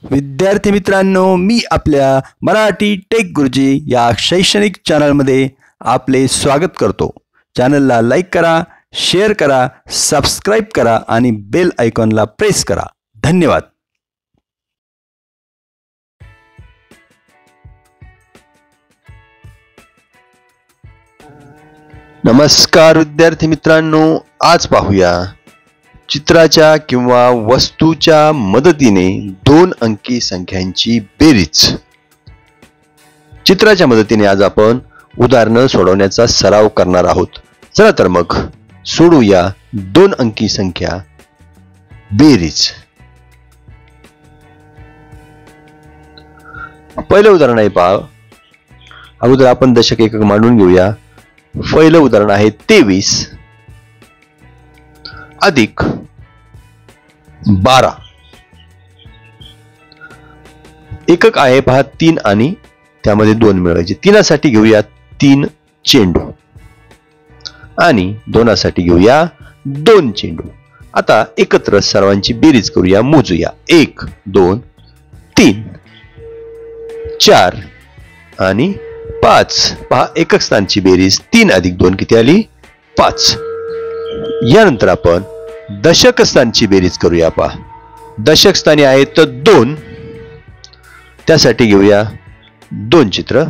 विद्यार्थी मित्रांनो, मी आपल्या मराठी टेक गुरुजी या शैक्षणिक चॅनलमध्ये आपले स्वागत करतो. चॅनलला लाईक करा, शेअर करा, सबस्क्राईब करा आणि बेल आयकॉनला प्रेस करा. धन्यवाद. नमस्कार विद्यार्थी मित्रांनो, आज पाहूया चित्राच्या किंवा वस्तूच्या मदतीने 2 अंकी संख्यांची बेरीज. चित्राच्या मदतीने आज आपण उदाहरणं सोडवण्याचा सराव करणार आहोत. चला तर मग सोडूया 2 अंकी संख्या बेरीज. पहिलं उदाहरण आहे पहा. अगोदर आपण दशक एकक मांडून घेऊया. पहिलं उदाहरण आहे 23 अधिक 12. एकक आहे पहा 3 आणि त्यामध्ये 2 मिळवायचे. 3साठी घेऊया 3 चेंडू आणि 2साठी घेऊया 2 चेंडू. आता एकत्र सर्वांची बेरीज करूया, मोजूया. 1 2 3 4 आणि 5. पहा एकक स्थानची बेरीज 3 अधिक 2 किती आली? 5. यानंतर आपण दशक स्थानची बेरीज करूया. पहा दशक स्थानी आहे तर 2, त्यासाठी घेऊया 2 चित्र.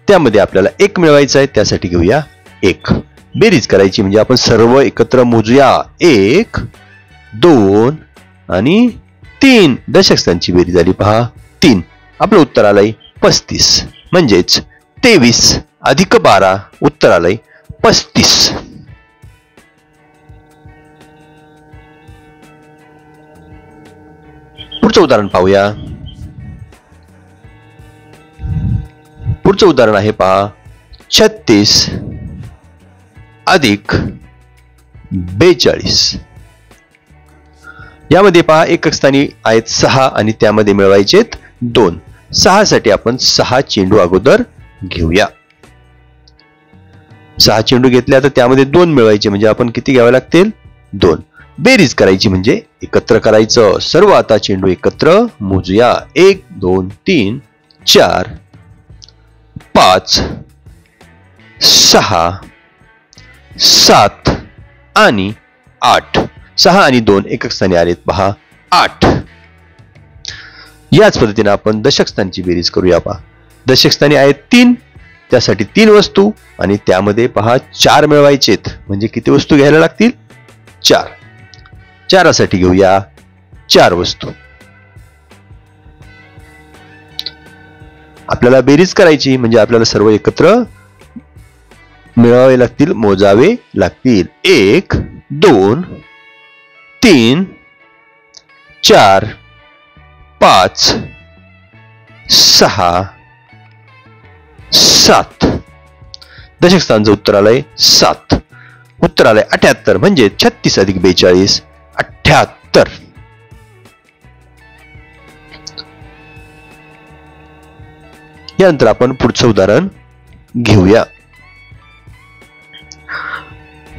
त्यामध्ये आपल्याला 1 मिळवायचं आहे, त्यासाठी घेऊया 1. बेरीज करायची म्हणजे आपण सर्व एकत्र मोजूया. 1 2 आणि 3. दशक स्थानची बेरीज आली पहा 3. आपलं उत्तर आलंय 35. म्हणजेच 23 अधिक 12 उत्तर आलंय 35. पुढचं उदाहरण पाहूया. पुढचं उदाहरण आहे पहा 36 अधिक 42. यामध्ये पहा एकक स्थानी आहेत 6 आणि त्यामध्ये मिळवायचेत 2. 6 साठी आपण 6 चेंडू अगोदर घेऊया. 6 चेंडू घेतल्या तर त्यामध्ये 2 मिळवायचे म्हणजे आपण किती घ्यावे लागतील? 2. बेरीज करायची म्हणजे एकत्र करायचं. सर्व आता चेंडू एकत्र मोजूया. 1 2 3 4 5 6 7 आणि 8. 6 आणि 2 एकक स्थानी आलेत पहा 8. याच पद्धतीने आपण दशक स्थानची बेरीज करूया. पहा दशक स्थानी आहेत 3, त्यासाठी 3 वस्तू आणि त्यामध्ये पहा 4 मिळवायचेत म्हणजे किती वस्तू घ्यायला लागतील? 4. 4 साठी घेऊया 4 वस्तू. आपल्याला बेरीज करायची म्हणजे आपल्याला सर्व एकत्र मिळवावे लागतील, मोजावे लागतील. 1 2 3 4 5 6 7. दशक स्थानचं उत्तर आलंय 7. उत्तर आलंय 78. म्हणजे 36 अधिक 42 78. यानंतर आपण पुढचं उदाहरण घेऊया.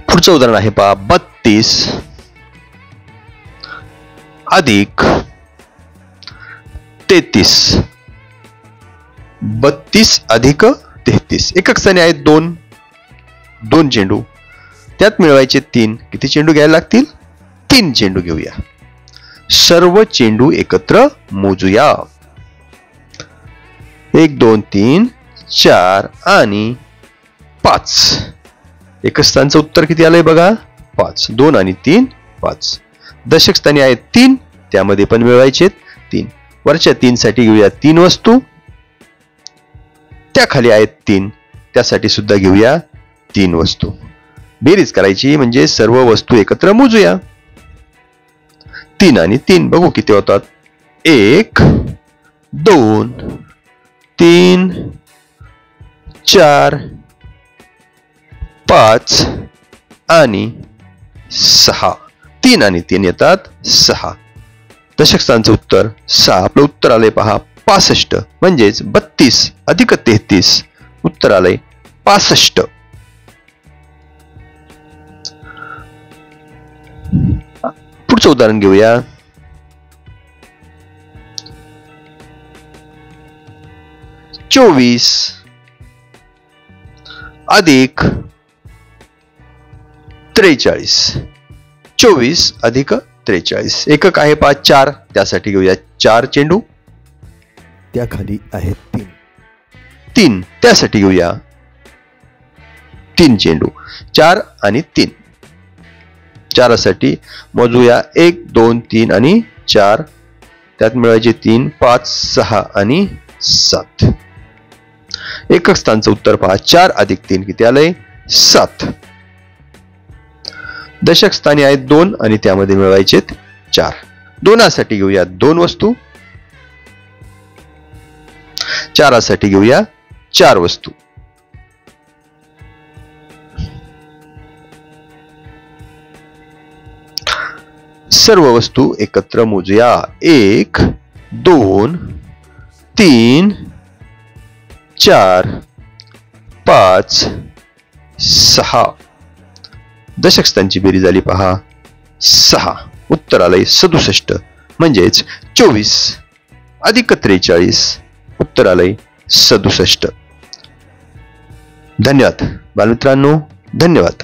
पुढचं उदाहरण आहे पहा 32 अधिक 33. 32 अधिक 33. एकक स्थानी आहेत 2 चेंडू, त्यात मिळवायचे 3. किती चेंडू घ्यायला लागतील? 3 चेंडू घेऊया. सर्व चेंडू एकत्र मोजूया. 1 2 3 4 आणि 5. एकक स्थानचं उत्तर किती आलंय बघा 5. 2 आणि 3 5. दशक स्थानी आहेत 3, त्यामध्ये पण मिळवायचे 3. वरच्या 3 साठी घेऊया 3 वस्तू. त्या खाली आहेत 3, त्यासाठी सुद्धा घेऊया 3 वस्तू. बेरीज करायची म्हणजे सर्व वस्तू एकत्र मोजूया. 3 आणि 3 बघू किती होतात. 1 2 3 4 5 आणि 6. 3 आणि 3 येतात 6. दशक स्थानचं उत्तर 6. आपलं उत्तर आलंय पहा 65. म्हणजेच 32 अधिक 33 उत्तर आलंय 65. पुढचं उदाहरण घेऊया. 24 अधिक 43. 24 अधिक 43. एकक आहे पहा 4, त्यासाठी घेऊया 4 चेंडू. त्याखाली आहेत 3. 3, त्यासाठी घेऊया 3 चेंडू. 4 आणि 3. 4 साठी मोजूया 1 2 3 आणि 4. त्यात मिळायचे 3 5 6 आणि 7. एकक स्थानचं उत्तर पहा. 4 अधिक 3 किती आलंय? 7. दशक स्थानी आहेत 2 आणि त्यामध्ये मिळवायचे 4. 2 साठी घेऊया 2 वस्तू. 4 साठी घेऊया 4 वस्तू. सर्व वस्तू एकत्र मोजूया. 1 2 3 4 5 6. दशक स्थानची बेरीज आली पहा 6. उत्तर आलंय 67. म्हणजेच 24 अधिक 43. उत्तर आलंय 67. धन्यवाद बालमित्रांनो, धन्यवाद.